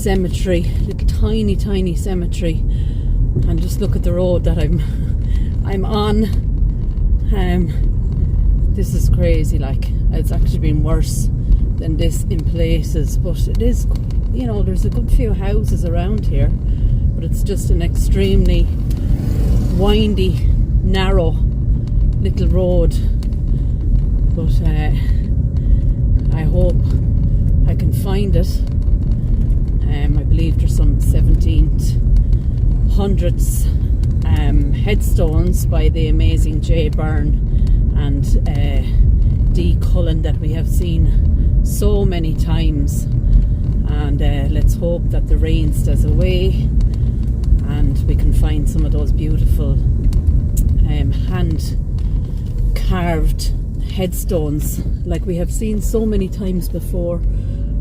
cemetery, little tiny cemetery, and just look at the road that I'm on. This is crazy. Like, it's actually been worse than this in places, but it is, you know, there's a good few houses around here, but it's just an extremely windy, narrow little road. But I hope I can find it. I believe there's some 1700's headstones by the amazing J. Byrne and D. Cullen that we have seen so many times. And let's hope that the rain stays away and we can find some of those beautiful hand carved headstones like we have seen so many times before.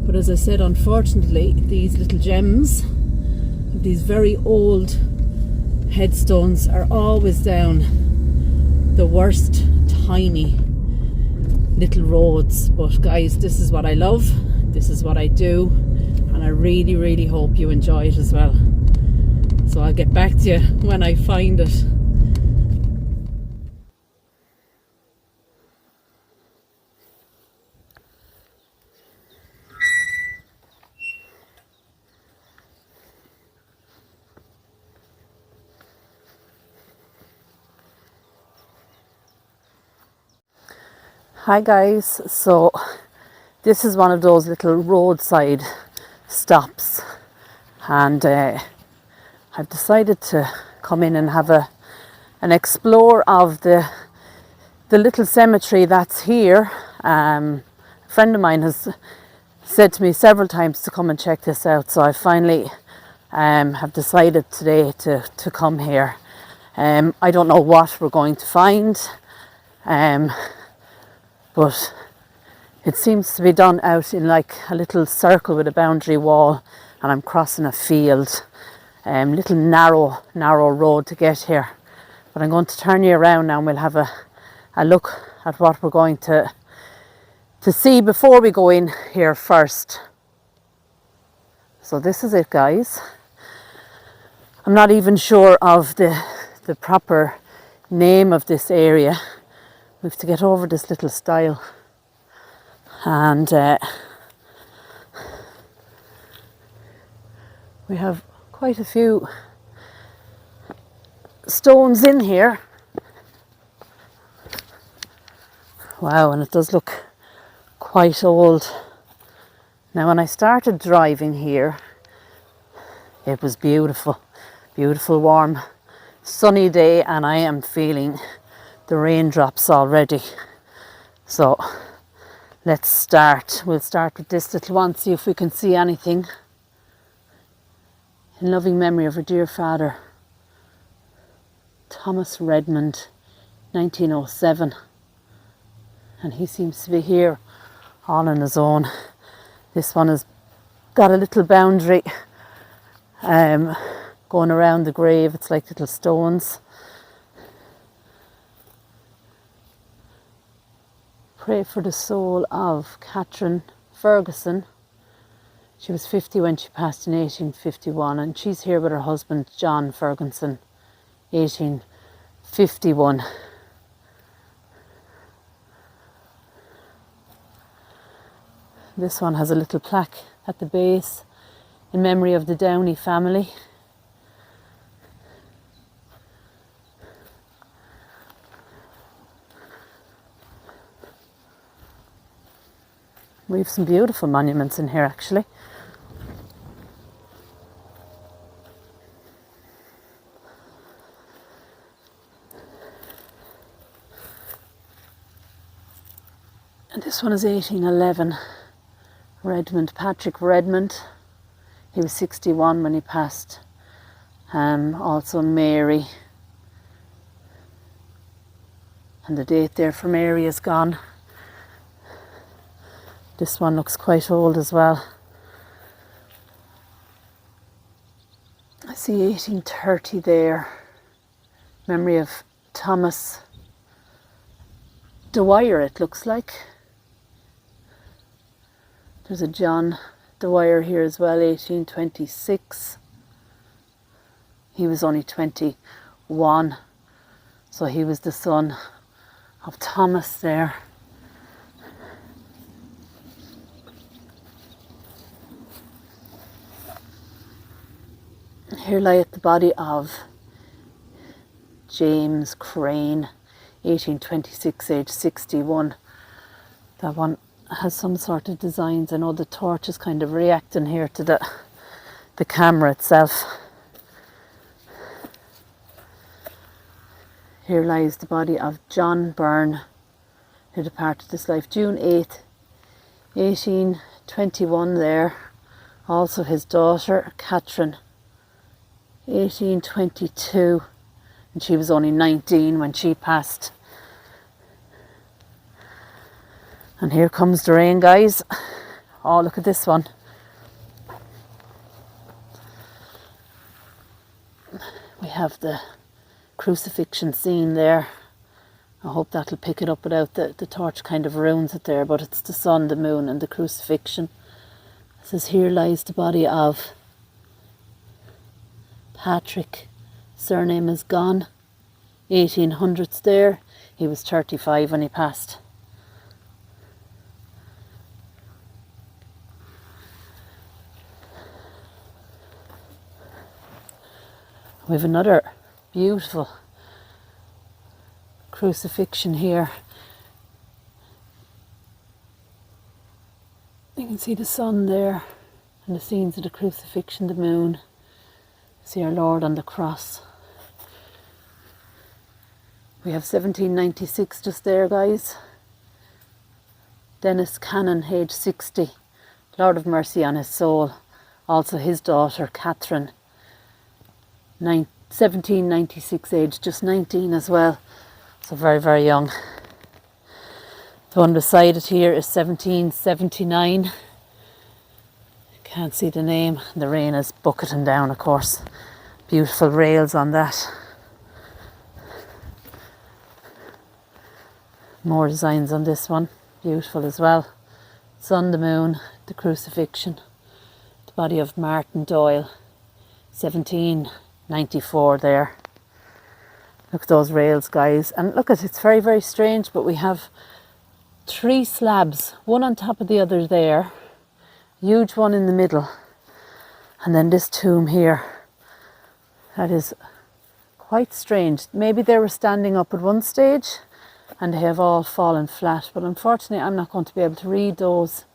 But as I said, unfortunately, these little gems, these very old headstones, are always down the worst tiny little roads. But guys, this is what I love, this is what I do, and I really hope you enjoy it as well. So I'll get back to you when I find it. Hi guys, so this is one of those little roadside stops, and I've decided to come in and have an explore of the little cemetery that's here. A friend of mine has said to me several times to come and check this out, so I finally have decided today to come here. I don't know what we're going to find, but it seems to be done out in like a little circle with a boundary wall, and I'm crossing a field. Little narrow road to get here. But I'm going to turn you around now and we'll have a look at what we're going to see before we go in here first. So this is it, guys. I'm not even sure of the proper name of this area. We have to get over this little stile, and we have quite a few stones in here. Wow, and it does look quite old. Now, when I started driving here, it was beautiful, warm, sunny day, and I am feeling the raindrops already. So let's start. We'll start with this little one, see if we can see anything. In loving memory of her dear father, Thomas Redmond, 1907. And he seems to be here all on his own. This one has got a little boundary going around the grave. It's like little stones. Pray for the soul of Catherine Ferguson. She was 50 when she passed in 1851, and she's here with her husband John Ferguson, 1851. This one has a little plaque at the base in memory of the Downey family. We have some beautiful monuments in here, actually. And this one is 1811. Redmond, Patrick Redmond. He was 61 when he passed. Also Mary. And the date there for Mary is gone. This one looks quite old as well. I see 1830 there. Memory of Thomas Dwyer, it looks like. There's a John the wire here as well, 1826. He was only 21, so he was the son of Thomas there. Here lieth the body of James Crane, 1826, age 61. That one has some sort of designs. I know the torch is kind of reacting here to the camera itself. Here lies the body of John Byrne, who departed this life June 8th, 1821 there. Also his daughter, Catherine, 1822, and she was only 19 when she passed. And here comes the rain, guys. Oh, look at this one. We have the crucifixion scene there. I hope that'll pick it up without the torch kind of ruins it there, but it's the sun, the moon and the crucifixion. It says here lies the body of Patrick, surname is gone, 1800's there. He was 35 when he passed. We have another beautiful crucifixion here. You can see the sun there and the scenes of the crucifixion, the moon. See our Lord on the cross. We have 1796 just there, guys. Dennis Cannon, age 60. Lord of mercy on his soul. Also his daughter, Catherine, 1796, age just 19 as well. So very, very young. The one beside it here is 1779. Can't see the name. The rain is bucketing down, of course. Beautiful rails on that. More designs on this one. Beautiful as well. Sun, the moon, the crucifixion. The body of Martin Doyle, 1794 there. Look at those rails, guys. And look at it, it's very, very strange, but we have 3 slabs, one on top of the other there. Huge one in the middle, and then this tomb here. That is quite strange. Maybe they were standing up at one stage and they have all fallen flat, but unfortunately I'm not going to be able to read those.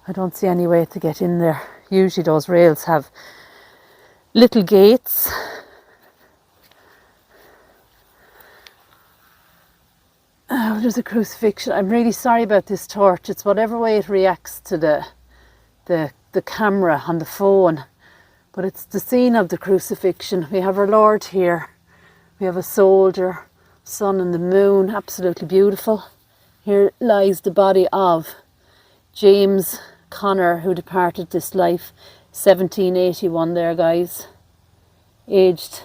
I don't see any way to get in there. Usually those rails have little gates. Oh, there's a crucifixion. I'm really sorry about this torch. It's whatever way it reacts to the camera on the phone, but it's the scene of the crucifixion. We have our Lord here. We have a soldier, sun and the moon, absolutely beautiful. Here lies the body of James Connor, who departed this life 1781 there, guys. Aged,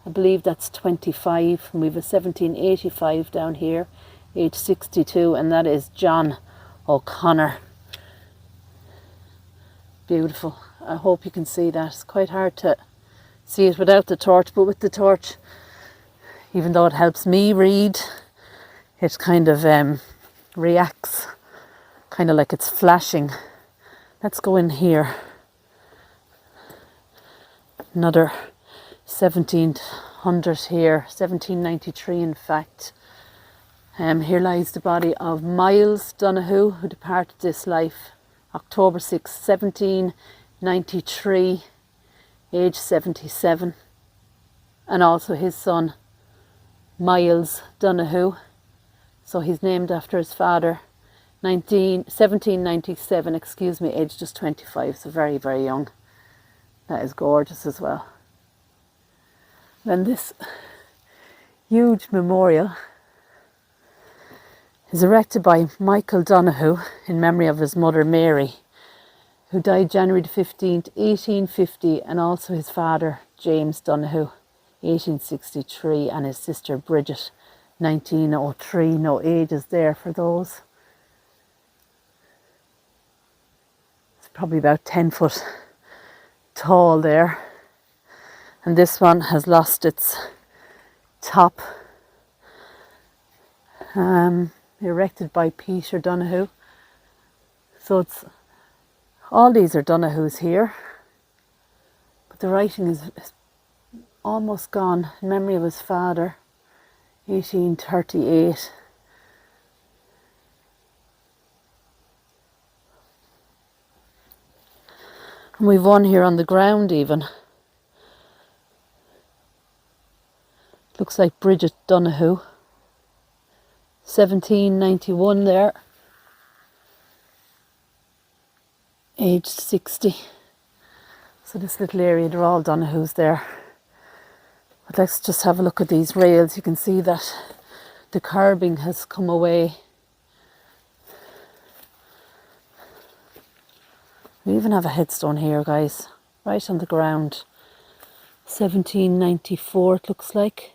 I believe that's 25, and we have a 1785 down here, age 62, and that is John O'Connor. Beautiful. I hope you can see that. It's quite hard to see it without the torch, but with the torch, even though it helps me read, it kind of reacts, kind of like it's flashing. Let's go in here. Another 1700 here, 1793 in fact. Here lies the body of Miles Donoghue, who departed this life October 6, 1793, age 77. And also his son, Miles Donoghue. So he's named after his father. 1797, excuse me, age just 25, so very, very young. That is gorgeous as well. Then this huge memorial is erected by Michael Donoghue in memory of his mother Mary, who died January 15th, 1850, and also his father James Donoghue, 1863, and his sister Bridget, 1903. No ages there for those. It's probably about 10 foot tall there. And this one has lost its top, erected by Peter Donahue. So it's, all these are Donahues here, but the writing is almost gone in memory of his father, 1838. And we've one here on the ground even. Looks like Bridget Donahue. 1791 there. Aged 60. So this little area, they're all Donahues there. But let's just have a look at these rails. You can see that the curbing has come away. We even have a headstone here, guys, right on the ground. 1794 it looks like.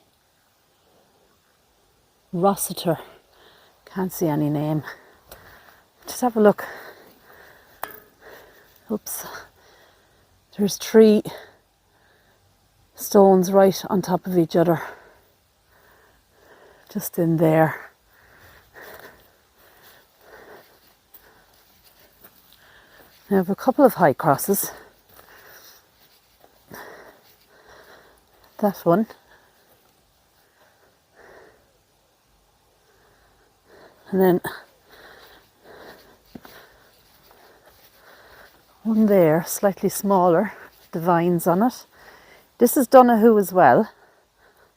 Rossiter. Can't see any name. Just have a look. Oops. There's 3 stones right on top of each other. Just in there. I have a couple of high crosses. That one. And then one there, slightly smaller, the vines on it. This is Donahue as well.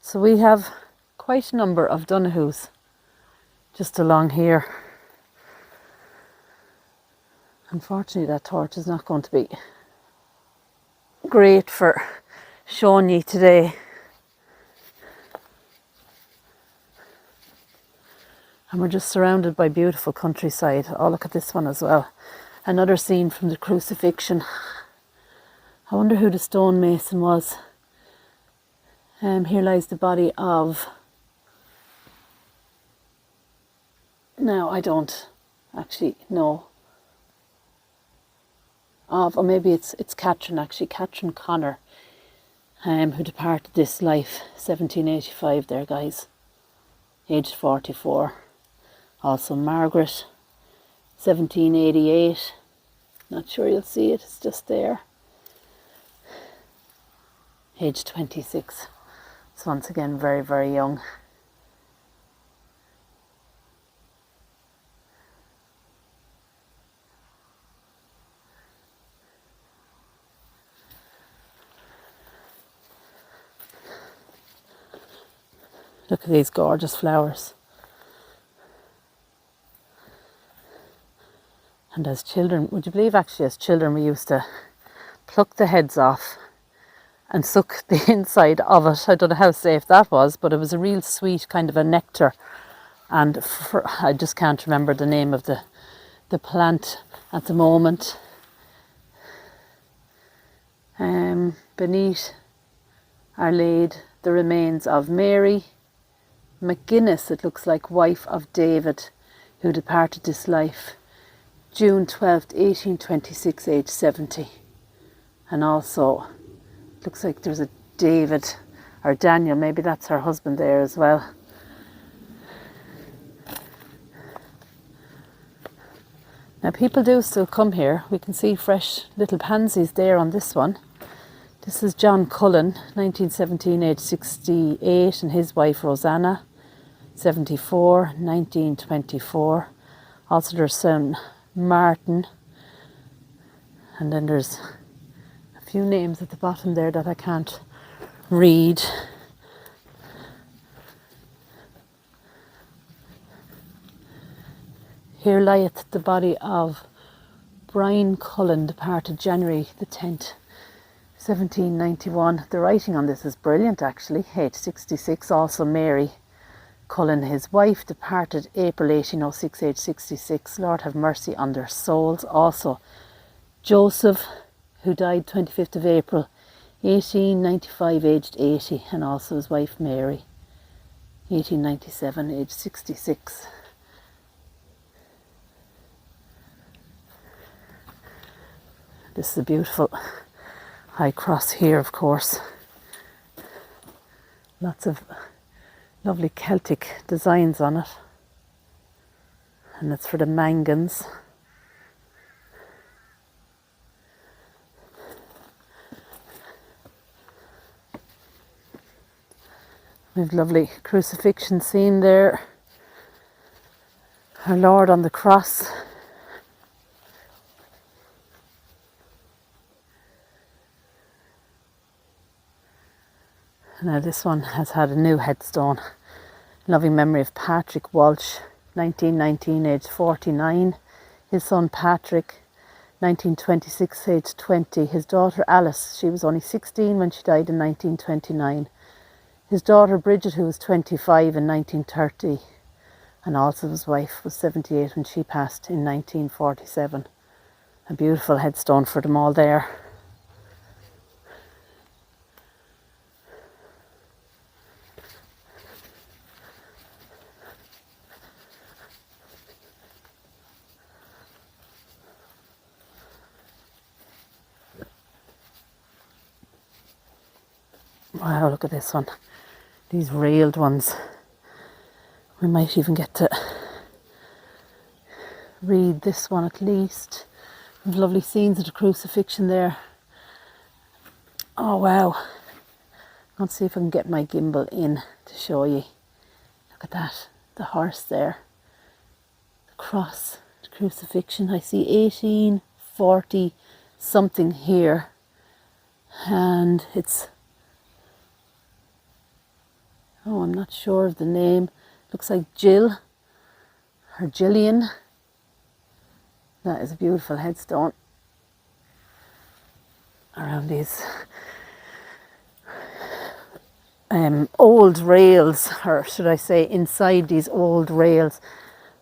So we have quite a number of Donahues just along here. Unfortunately, that torch is not going to be great for showing you today. And we're just surrounded by beautiful countryside. Oh, look at this one as well. Another scene from the crucifixion. I wonder who the stonemason was. Here lies the body of... Now, I don't actually know. Or maybe it's Catherine, actually, Catherine Connor, who departed this life, 1785 there, guys, aged 44. Also Margaret, 1788, not sure you'll see it, it's just there, aged 26, so once again very, very young. Look at these gorgeous flowers. And as children, would you believe actually as children we used to pluck the heads off and suck the inside of it. I don't know how safe that was, but it was a real sweet kind of a nectar. And I just can't remember the name of the plant at the moment. Beneath are laid the remains of Mary McGuinness, it looks like, wife of David, who departed this life June 12th, 1826, age 70. And also, looks like there's a David, or Daniel, maybe that's her husband there as well. Now people do still come here. We can see fresh little pansies there on this one. This is John Cullen, 1917, age 68, and his wife Rosanna, 74, 1924. Also their son Martin. And then there's a few names at the bottom there that I can't read. Here lieth the body of Brian Cullen, departed January the 10th, 1791. The writing on this is brilliant actually, age 66. Also Mary Cullen, his wife, departed April 1806, age 66. Lord have mercy on their souls. Also Joseph, who died 25th of April 1895, aged 80, and also his wife Mary, 1897, aged 66. This is a beautiful high cross here, of course. Lots of lovely Celtic designs on it. And it's for the Mangans. We've lovely crucifixion scene there. Our Lord on the cross. Now this one has had a new headstone. Loving memory of Patrick Walsh, 1919, age 49. His son Patrick, 1926, age 20. His daughter Alice, she was only 16 when she died in 1929. His daughter Bridget, who was 25 in 1930. And also his wife was 78 when she passed in 1947. A beautiful headstone for them all there. Wow, look at this one. These railed ones. We might even get to read this one at least. Lovely scenes of the crucifixion there. Oh wow. Let's see if I can get my gimbal in to show you. Look at that. The horse there. The cross. The crucifixion. I see 1840 something here. And it's... oh, I'm not sure of the name. Looks like Jill or Gillian. That is a beautiful headstone around these old rails, or should I say inside these old rails.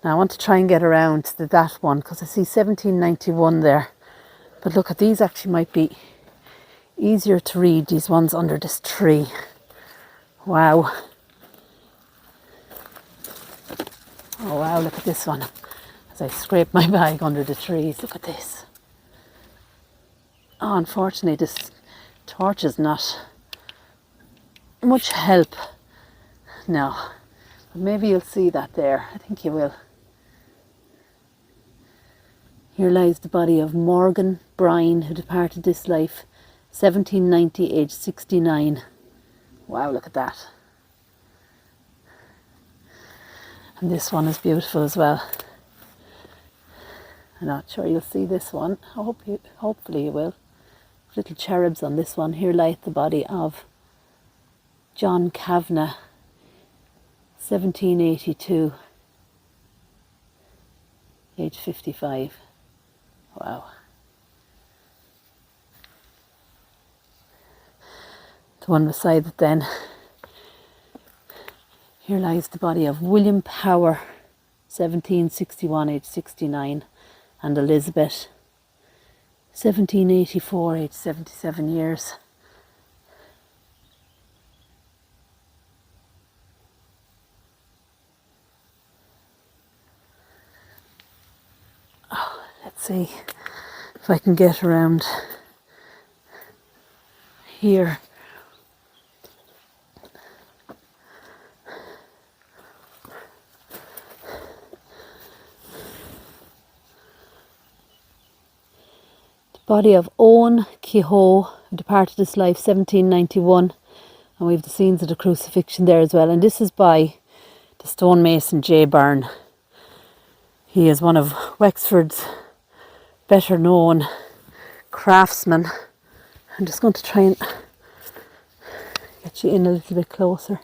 Now I want to try and get around to that one because I see 1791 there. But look, at these actually might be easier to read, these ones under this tree. Wow. Oh wow, look at this one. As I scrape my bag under the trees, look at this. Oh, unfortunately this torch is not much help. No, but maybe you'll see that there. I think you will. Here lies the body of Morgan Bryan, who departed this life 1790, age 69. Wow, look at that. And this one is beautiful as well. I'm not sure you'll see this one. Hopefully you will. Little cherubs on this one. Here lieth the body of John Kavanagh, 1782, age 55. Wow. The one beside it then. Here lies the body of William Power, 1761, age 69, and Elizabeth, 1784, age 77 years. Oh, let's see if I can get around here. Body of Owen Kehoe, who departed this life 1791, and we have the scenes of the crucifixion there as well. And this is by the stonemason J. Byrne. He is one of Wexford's better known craftsmen. I'm just going to try and get you in a little bit closer.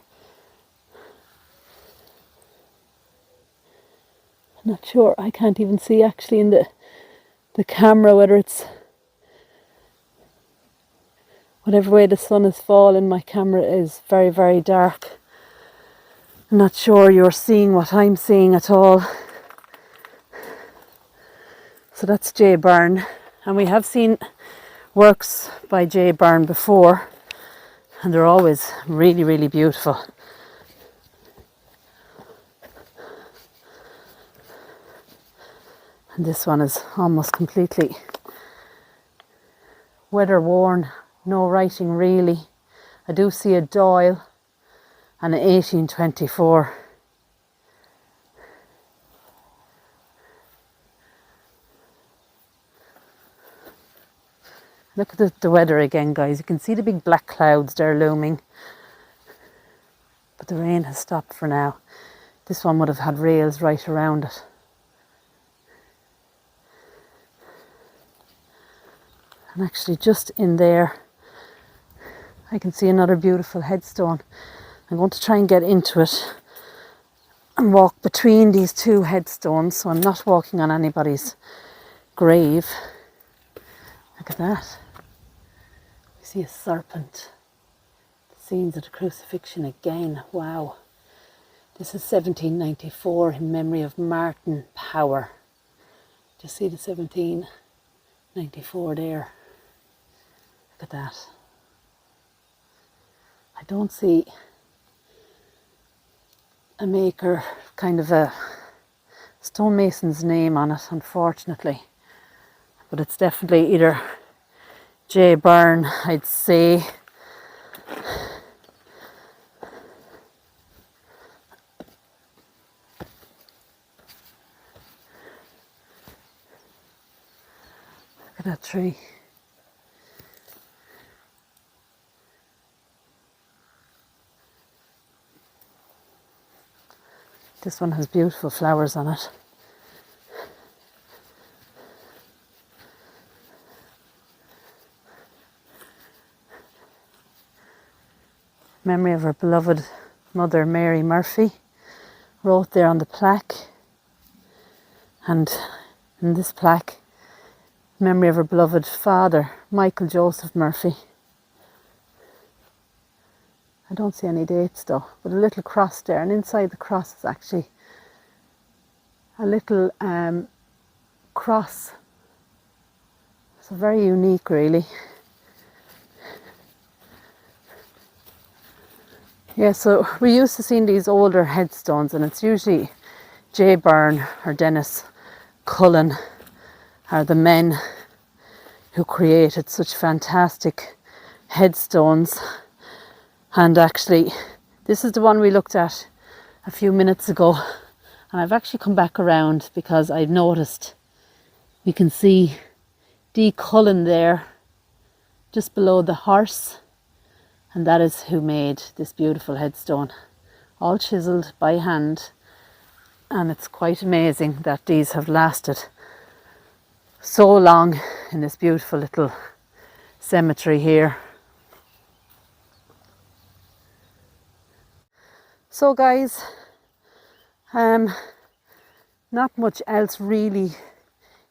I'm not sure, I can't even see actually in the camera whether it's whatever way the sun is falling. My camera is very, very dark. I'm not sure you're seeing what I'm seeing at all. So that's J. Byrne. And we have seen works by J. Byrne before. And they're always really, really beautiful. And this one is almost completely weather worn, no writing really. I do see a Doyle and an 1824. Look at the weather again, guys. You can see the big black clouds there looming. But the rain has stopped for now. This one would have had rails right around it. And actually just in there, I can see another beautiful headstone. I'm going to try and get into it and walk between these two headstones, so I'm not walking on anybody's grave. Look at that. We see a serpent. The scenes of the crucifixion again. Wow. This is 1794 in memory of Martin Power. Do you see the 1794 there? Look at that. I don't see a maker, kind of a stonemason's name on it, unfortunately. But it's definitely either J. Byrne, I'd say. Look at that tree. This one has beautiful flowers on it. Memory of her beloved mother, Mary Murphy, wrote there on the plaque. And in this plaque, memory of her beloved father, Michael Joseph Murphy. I don't see any dates though, but a little cross there, and inside the cross is actually a little cross. So very unique really. Yeah, so we're used to seeing these older headstones, and it's usually J. Byrne or Dennis Cullen are the men who created such fantastic headstones. And actually, this is the one we looked at a few minutes ago, and I've actually come back around because I've noticed we can see D. Cullen there just below the horse, and that is who made this beautiful headstone, all chiselled by hand. And it's quite amazing that these have lasted so long in this beautiful little cemetery here. So guys, not much else really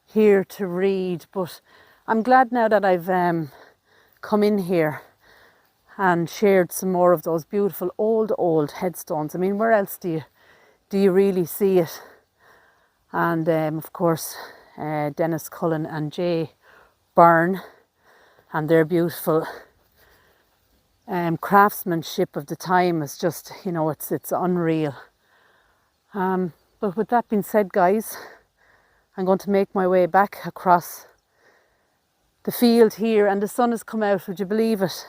here to read, but I'm glad now that I've come in here and shared some more of those beautiful old headstones. I mean, where else do you really see it? And of course, Dennis Cullen and J. Byrne and their beautiful craftsmanship of the time is just, you know, it's unreal. But with that being said, guys, I'm going to make my way back across the field here, and the sun has come out, would you believe it?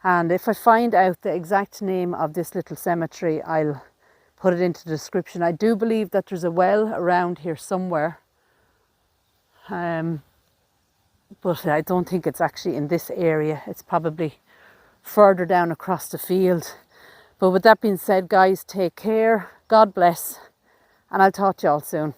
And if I find out the exact name of this little cemetery, I'll put it into the description. I do believe that there's a well around here somewhere, but I don't think it's actually in this area. It's probably further down across the field. But with that being said, guys, take care, God bless, and I'll talk to you all soon.